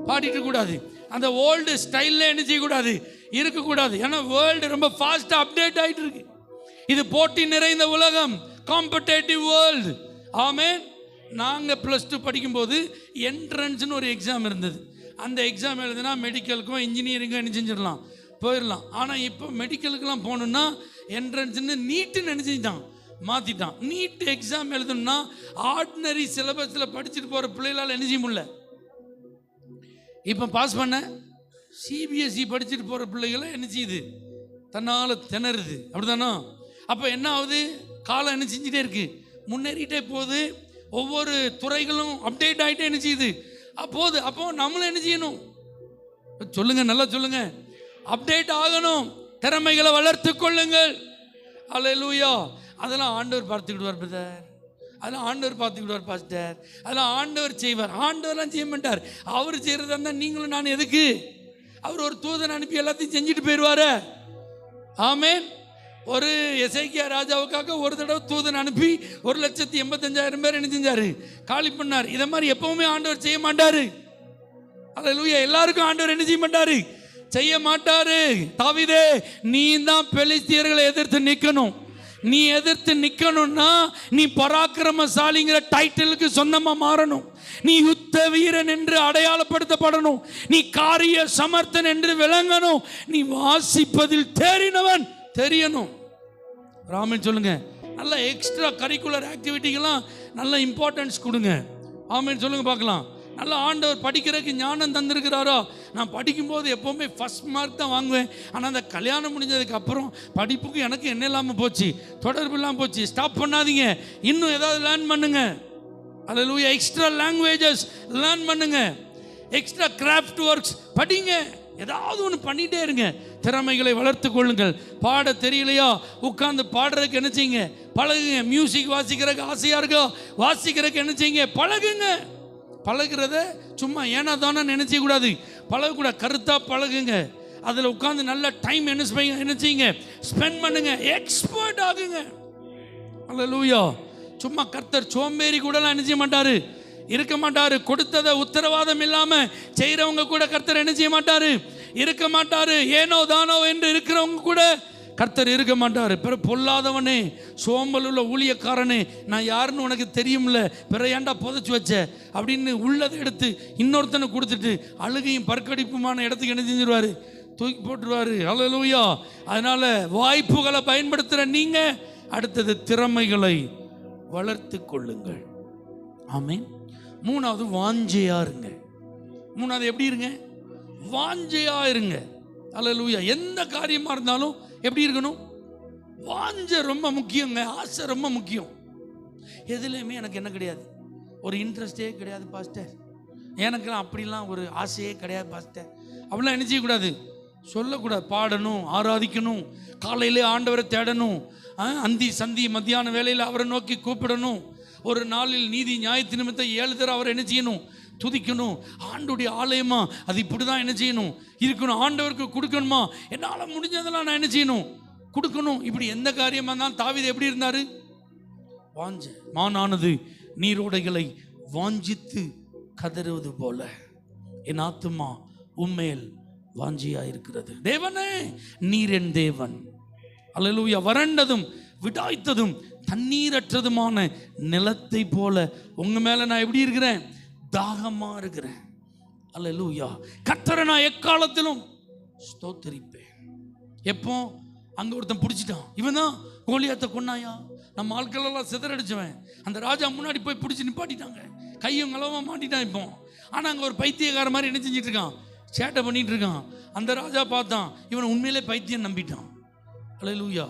பாடிட்டு கூடாது. அந்த ஓல்டு ஸ்டைல்ல என்ன செய்யக்கூடாது, இருக்கக்கூடாது. ஏன்னா வேர்ல்டு ரொம்ப ஃபாஸ்டா அப்டேட் ஆயிட்டு இருக்கு. இது போட்டி நிறைந்த உலகம், காம்படேட்டிவ் வேர்ல்டு. ஆமென். நாங்கள் +2 படிக்கும்போது என்ட்ரன்ஸ்னு ஒரு எக்ஸாம் இருந்தது. அந்த எக்ஸாம் எழுதுனா மெடிக்கலுக்கும் இன்ஜினியரிங்கும் என்ன செஞ்சிடலாம், போயிடலாம். ஆனால் இப்போ மெடிக்கலுக்கெல்லாம் போகணுன்னா என்ட்ரன்ஸ்னு நீட்டுன்னு நினச்சிட்டான், மாற்றிட்டான். நீட் எக்ஸாம் எழுதணும்னா ஆர்டினரி சிலபஸில் படிச்சுட்டு போகிற பிள்ளைகளால் என்ன செய்ய முடியல. இப்போ பாஸ் பண்ண சிபிஎஸ்சி படிச்சுட்டு போகிற பிள்ளைகளை என்ன செய்யுது, தன்னால் திணறுது. அப்படிதானோ? அப்போ என்ன ஆகுது, காலம் என்ன செஞ்சுட்டே இருக்கு, முன்னேறிட்டே போகுது. ஒவ்வொரு துறைகளும் அப்டேட் ஆகிட்டே என்ன செய்யுது, போகுது. அப்போ நம்மளும் என்ன செய்யணும் சொல்லுங்க, நல்லா சொல்லுங்க, அப்டேட் ஆகணும். திறமைகளை வளர்த்து கொள்ளுங்கள். அல்லேலூயா. அதெல்லாம் ஆண்டவர் பார்த்துக்கிடுவார் பிரதர், அதெல்லாம் ஆண்டவர் பார்த்துக்கிடுவார் பாஸ்டர், அதெல்லாம் ஆண்டவர் செய்வார். ஆண்டவர்லாம் செய்ய மாட்டார். அவர் செய்யறதா இருந்தால் நீங்களும் நான் எதுக்கு? அவர் ஒரு தூதன் அனுப்பி எல்லாத்தையும் செஞ்சுட்டு போயிடுவாரு. ஆமென். ஒரு எசேக்கியா ராஜாவுக்காக ஒரு தடவை தூதன் அனுப்பி 1,85,000 பேர் என்ன செஞ்சாரு, காலி பண்ணார். இதை மாதிரி எப்பவுமே ஆண்டவர் செய்ய மாட்டாரு. அல்லேலூயா. எல்லாருக்கும் ஆண்டவர் என்ன செய்ய மாட்டாரு, செய்ய மாட்டாரு. தாவீதே, நீ தான் பெலிஸ்தியர்களை எதிர்த்து நிற்கணும். நீ எதிர்த்து நிற்கணும்னா நீ பராக்கிரமசாலிங்கிற டைட்டிலுக்கு சொந்தமா மாறணும். நீ யுத்த வீரன் என்று அடையாளப்படுத்தப்படணும். நீ காரிய சமர்த்தன் என்று விளங்கணும். நீ வாசிப்பதில் தேறினவன் தெரியணும். ராமன் சொல்லுங்க. நல்ல எக்ஸ்ட்ரா கரிக்குலர் ஆக்டிவிட்டிக்கெல்லாம் நல்ல இம்பார்ட்டன்ஸ் கொடுங்க. ஆமென் சொல்லுங்க பார்க்கலாம். நல்லா ஆண்டவர் படிக்கிறதுக்கு ஞானம் தந்திருக்கிறாரோ. நான் படிக்கும்போது எப்போவுமே ஃபர்ஸ்ட் மார்க் தான் வாங்குவேன். ஆனால் அந்த கல்யாணம் முடிஞ்சதுக்கு அப்புறம் படிப்புக்கு எனக்கு என்ன இல்லாமல் போச்சு, தொடர்பு இல்லாமல் போச்சு. ஸ்டாப் பண்ணாதீங்க, இன்னும் ஏதாவது லேர்ன் பண்ணுங்க. அல்லேலூயா. எக்ஸ்ட்ரா லாங்குவேஜஸ் லேர்ன் பண்ணுங்க, எக்ஸ்ட்ரா கிராஃப்ட் ஒர்க்ஸ் படிங்க, ஏதாவது ஒன்று பண்ணிகிட்டே இருங்க. திறமைகளை வளர்த்து கொள்ளுங்கள். பாட தெரியலையா, உட்கார்ந்து பாடுறதுக்கு என்ன செய்யுங்க, பழகுங்க. மியூசிக் வாசிக்கிறதுக்கு ஆசையாக இருக்கோ, வாசிக்கிறதுக்கு என்ன செய்யுங்க, பழகுங்க. பழகுறத சும்மா ஏனா தானே நினைச்ச கூடாது, பழகக்கூடாது. கருத்தாக பழகுங்க. அதில் உட்காந்து நல்ல டைம் என்ன செய்யுங்க, ஸ்பெண்ட் பண்ணுங்க, எக்ஸ்பர்ட் ஆகுங்க. அல்லேலூயா. சும்மா கர்த்தர் சோம்பேறி கூடலாம் என்ன செய்ய மாட்டாரு, இருக்க மாட்டாரு. கொடுத்ததை உத்தரவாதம் இல்லாம செய்யறவங்க கூட கர்த்தர் என்ன செய்ய மாட்டாரு, இருக்க மாட்டாரு. ஏனோ தானோ என்று இருக்கிறவங்க கூட கர்த்தர் இருக்க மாட்டார். பிற பொல்லாதவனே, சோம்பல் உள்ள ஊழியக்காரனே, நான் யாருன்னு உனக்கு தெரியும்ல, பிற ஏன்டா புதைச்சி வச்ச அப்படின்னு உள்ளதை எடுத்து இன்னொருத்தனை கொடுத்துட்டு அழுகையும் பற்கடிப்புமான இடத்துக்கு என்ன செஞ்சிருவாரு? தூக்கி போட்டுருவாரு. ஹல்லேலூயா. அதனால வாய்ப்புகளை பயன்படுத்துகிற நீங்க அடுத்தது திறமைகளை வளர்த்து கொள்ளுங்கள். ஆமென். மூணாவது வாஞ்சையா இருங்க. மூணாவது எப்படி இருங்க? வாஞ்சையா இருங்க. ஹல்லேலூயா. எந்த காரியமா இருந்தாலும் எப்படி இருக்கணும்? வாஞ்சை ரொம்ப முக்கியங்க. ஆசை ரொம்ப முக்கியம். எதுலையுமே எனக்கு என்ன கிடையாது, ஒரு இன்ட்ரெஸ்டே கிடையாது பாஸ்டர், எனக்குலாம் அப்படிலாம் ஒரு ஆசையே கிடையாது பாஸ்டர் அப்படிலாம் என்ன செய்யக்கூடாது, சொல்லக்கூடாது. பாடணும், ஆராதிக்கணும், காலையிலே ஆண்டவரை தேடணும், அந்தி சந்தி மத்தியான வேலையில் அவரை நோக்கி கூப்பிடணும், ஒரு நாளில் நீதி நியாயத்து நிமித்தம் 7 தடவை அவரை என்ன செய்யணும்? துதிக்கணும். ஆண்டுடைய ஆலயமா அது இப்படி தான் என்ன செய்யணும்? இருக்கணும். ஆண்டவருக்கு கொடுக்கணுமா? என்னால் முடிஞ்சதெல்லாம் நான் என்ன செய்யணும்? கொடுக்கணும். இப்படி எந்த காரியமாக இருந்தாலும் தாவீது எப்படி இருந்தார்? வாஞ்ச மானானது நீரோடைகளை வாஞ்சித்து கதறுவது போல என் ஆத்துமா உம்மேல் வாஞ்சியா இருக்கிறது. தேவனே, நீர் என் தேவன். அல்லேலூயா. வறண்டதும் விடாய்த்ததும் தண்ணீரற்றதுமான நிலத்தை போல உங்க மேல நான் எப்படி இருக்கிறேன்? தாகமா இருக்கிறேன். அல்லேலூயா. கர்த்தரை நான் எக்காலத்திலும் ஸ்தோத்திரிப்பேன். எப்போ அங்க ஒருத்தன் பிடிச்சிட்டான், இவன் தான் கோலியாத்தை கொன்னாயா, நம்ம ஆட்கள் எல்லாம் சிதறடிச்சவன், அந்த ராஜா முன்னாடி போய் பிடிச்சி நிப்பாட்டிட்டாங்க, கையும் களவா மாட்டிட்டான். இப்போ ஆனா அங்க ஒரு பைத்தியக்கார மாதிரி என்ன செஞ்சிட்டு இருக்கான்? சேட்டை பண்ணிட்டு இருக்கான். அந்த ராஜா பார்த்தான், இவன் உண்மையிலே பைத்தியம் நம்பிட்டான். அல்லேலூயா.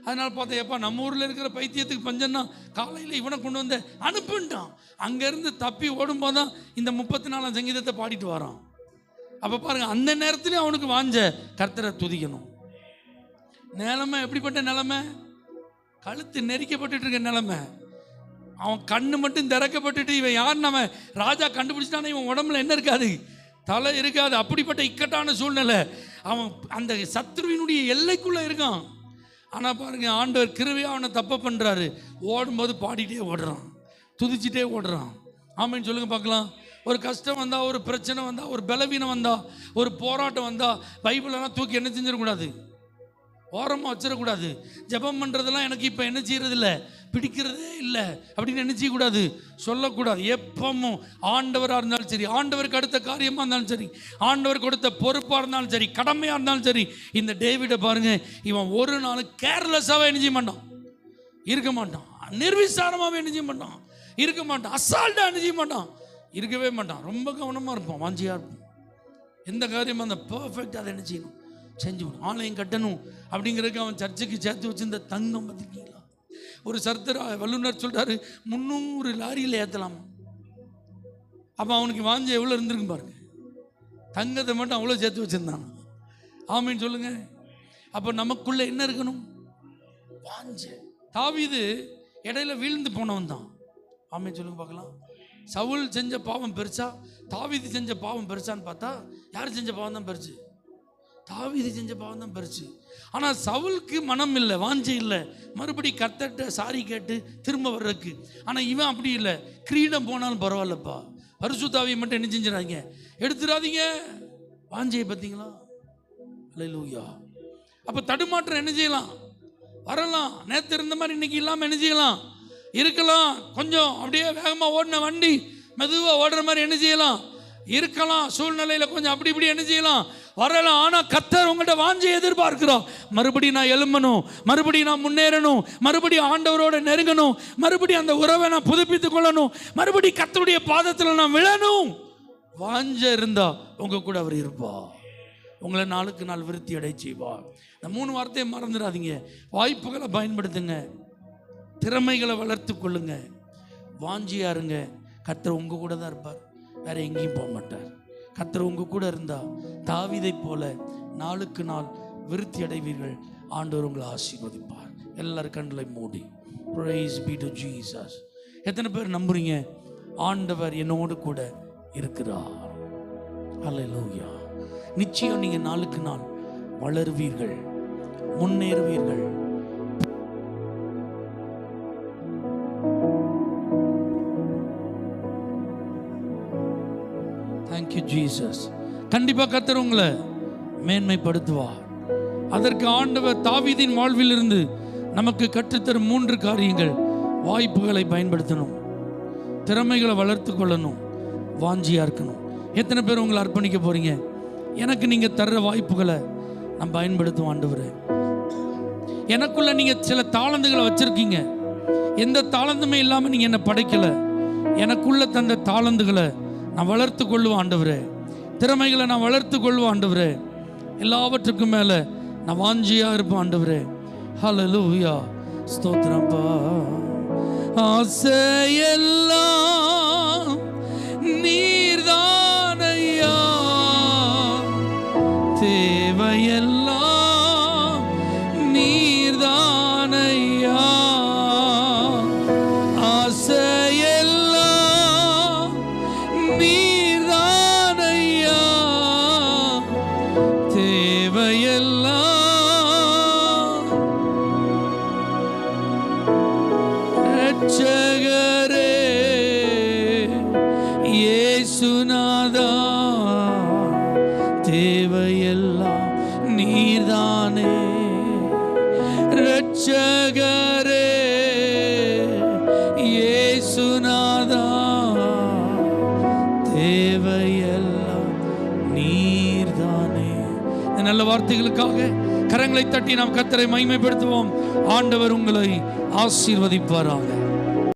அதனால பார்த்தா, எப்பா நம்ம ஊரில் இருக்கிற பைத்தியத்துக்கு பஞ்சம்னா காலையில் இவனை கொண்டு வந்து அனுப்புன்ட்டான். அங்கேருந்து தப்பி ஓடும்போது தான் இந்த 34 சங்கீதத்தை பாடிட்டு வரான். அப்போ பாருங்க, அந்த நேரத்துலையும் அவனுக்கு வாஞ்ச கர்த்தரை துதிக்கணும். நிலைமை எப்படிப்பட்ட நிலைமை? கழுத்து நெரிக்கப்பட்டு இருக்க நிலைமை. அவன் கண்ணு மட்டும் திறக்கப்பட்டுட்டு இவன் யார் நம்ம ராஜா கண்டுபிடிச்சிட்டான, இவன் உடம்புல என்ன இருக்காது? தலை இருக்காது. அப்படிப்பட்ட இக்கட்டான சூழ்நிலை. அவன் அந்த சத்ருவினுடைய எல்லைக்குள்ளே இருக்கான். ஆனால் பாருங்க, ஆண்டவர் கிருபையா அவனை தப்ப பண்ணுறாரு. ஓடும்போது பாடிட்டே ஓடுறான், துதிச்சிட்டே ஓடுறான். ஆமென் சொல்லுங்க பார்க்கலாம். ஒரு கஷ்டம் வந்தா, ஒரு பிரச்சனை வந்தா, ஒரு பலவீனம் வந்தா, ஒரு போராட்டம் வந்தா, பைபிளெல்லாம் தூக்கி என்ன செஞ்சிடக்கூடாது? ஓரமாக வச்சிடக்கூடாது. ஜெபம் பண்ணுறதெல்லாம் எனக்கு இப்போ என்ன செய்யறதில்ல, பிடிக்கிறதே இல்லை அப்படின்னு என்ன செய்யக்கூடாது, சொல்லக்கூடாது. எப்பவும் ஆண்டவராக இருந்தாலும் சரி, ஆண்டவருக்கு அடுத்த காரியமாக இருந்தாலும் சரி, ஆண்டவர் கொடுத்த பொறுப்பாக இருந்தாலும் சரி, கடமையாக இருந்தாலும் சரி, இந்த டேவிடை பாருங்க, இவன் ஒரு நாள் கேர்லெஸ்ஸாகவே என்ன செய்ய மாட்டான், இருக்க மாட்டான். நிர்விசாரமாகவே என்ன செய்ய மாட்டான், இருக்க மாட்டான். அசால்ட்டாக என்ன செய்ய மாட்டான், இருக்கவே மாட்டான். ரொம்ப கவனமாக இருப்பான், வாஞ்சியாக இருப்பான். எந்த காரியமாக அந்த பர்ஃபெக்டாக அதை என்ன செய்யணும், செஞ்சுக்கணும். ஆலயம் கட்டணும் அப்படிங்கிறதுக்கு அவன் சர்ச்சுக்கு சேர்த்து வச்சிருந்த தங்கம் பார்த்துருக்கீங்களா? ஒரு சரித்திர வல்லுநர் சொல்றாரு, 300 லாரியில் ஏற்றலாம். அப்போ அவனுக்கு வாஞ்ச எவ்வளோ இருந்திருக்கு பாருங்க. தங்கத்தை மட்டும் அவ்வளோ சேர்த்து வச்சிருந்தாங்க. ஆமீன் சொல்லுங்க. அப்போ நமக்குள்ள என்ன இருக்கணும்? வாஞ்ச. தாவீது இடையில வீழ்ந்து போனவன் தான். ஆமீன் சொல்லுங்க பார்க்கலாம். சவுல் செஞ்ச பாவம் பெருசா, தாவீது செஞ்ச பாவம் பெருசான்னு பார்த்தா யார் செஞ்ச பாவம் தான் பெருசு? தாவீது செஞ்ச பாவம் தான் பெருசு. ஆனால் சவுலுக்கு மனம் இல்லை, வாஞ்சை இல்லை, மறுபடி கர்த்தர்ட்ட சாரி கேட்டு திரும்ப வர்றதுக்கு. ஆனால் இவன் அப்படி இல்லை. கிரீடம் போனாலும் பரவாயில்லப்பா, பரிசுத்தாவியை மட்டும் என்ன செஞ்சிடாதீங்க, எடுத்துடாதீங்க. வாஞ்சையை பார்த்தீங்களா? அல்லேலூயா. அப்போ தடுமாற்றம் என்ன செய்யலாம், வரலாம். நேற்று இருந்த மாதிரி இன்னைக்கு இல்லாமல் என்ன செய்யலாம், இருக்கலாம். கொஞ்சம் அப்படியே வேகமாக ஓடின வண்டி மெதுவாக ஓடுற மாதிரி என்ன செய்யலாம், இருக்கலாம். சூழ்நிலையில் கொஞ்சம் அப்படி இப்படி என்ன செய்யலாம், வரலாம். ஆனால் கர்த்தர் உங்கள்கிட்ட வாஞ்சை எதிர்பார்க்கிறோம். மறுபடியும் நான் எழும்பணும், மறுபடியும் நான் முன்னேறணும், மறுபடியும் ஆண்டவரோட நெருங்கணும், மறுபடியும் அந்த உறவை நான் புதுப்பித்துக் கொள்ளணும், மறுபடியும் கர்த்தருடைய பாதத்தில் நான் விழணும். வாஞ்சை இருந்தா உங்க கூட அவர் இருப்பார். உங்களை நாளுக்கு நாள் விருத்தி அடை செய்வார். இந்த 3 வார்த்தையை மறந்துடாதீங்க. வாய்ப்புகளை பயன்படுத்துங்க, திறமைகளை வளர்த்து கொள்ளுங்க, வாஞ்சியா இருங்க. கர்த்தர் உங்க கூட தான் இருப்பார், வேற எங்கேயும் போக மாட்டார். கர்த்தர் உங்க கூட இருந்தா தாவீதை போல நாளுக்கு நாள் விருத்தி அடைவீர்கள். ஆண்டவர் உங்களை ஆசீர்வதிப்பார். எல்லாரும் கண்களை மூடி praise be to Jesus. எத்தனை பேர் நம்புறீங்க ஆண்டவர் என்னோடு கூட இருக்கிறார்? அல்லேலூயா. நிச்சயம் நீங்க நாளுக்கு நாள் வளருவீர்கள், முன்னேறுவீர்கள். Thank you Jesus. கண்டிப்பா கர்த்தர் உங்களை மேன்மைப்படுத்துவார். அதற்கு ஆண்டவர் தாவீதின் வாழ்விலிருந்து நமக்கு கற்றுத்தரும் 3 காரியங்கள். வாய்ப்புகளை பயன்படுத்தணும், திறமைகளை வளர்த்து கொள்ளணும், வாஞ்சியா இருக்கணும். எத்தனை பேர் உங்களை அர்ப்பணிக்க போறீங்க? எனக்கு நீங்க தர்ற வாய்ப்புகளை நான் பயன்படுத்தும் ஆண்டவரே. எனக்குள்ள நீங்க சில தாளந்துகளை வச்சிருக்கீங்க. எந்த தாளந்துமே இல்லாம நீங்க என்ன படைக்கல. எனக்குள்ள தந்த தாளந்துகளை நான் வளர்த்து கொள்ளுவேன் ஆண்டவரே. திறமைகளை நான் வளர்த்து கொள்வேன் ஆண்டவரே. எல்லாவற்றுக்கும் மேல நான் வாஞ்சியா இருப்பேன் ஆண்டவரே. ஹல்லேலூயா, ஸ்தோத்திரப்பா. ஆசையெல்லாம் நீர்தானையா, தேவையெல்லாம் நீர்தானையா. ஆசையெல்லாம் நீர்தானையா, தேவையெல்லாம் ரட்சகரே இயேசுநாதா, தேவையெல்லாம் நீர்தானே. ரட்சகரே இயேசுநாதா, தேவையெல்லாம் நீர்தானே. இந்த நல்ல வார்த்தைகளுக்காக கரங்களை தட்டி நாம் கர்த்தரை மகிமைப்படுத்துவோம். ஆண்டவர் உங்களை ஆசீர்வதிப்பாராக.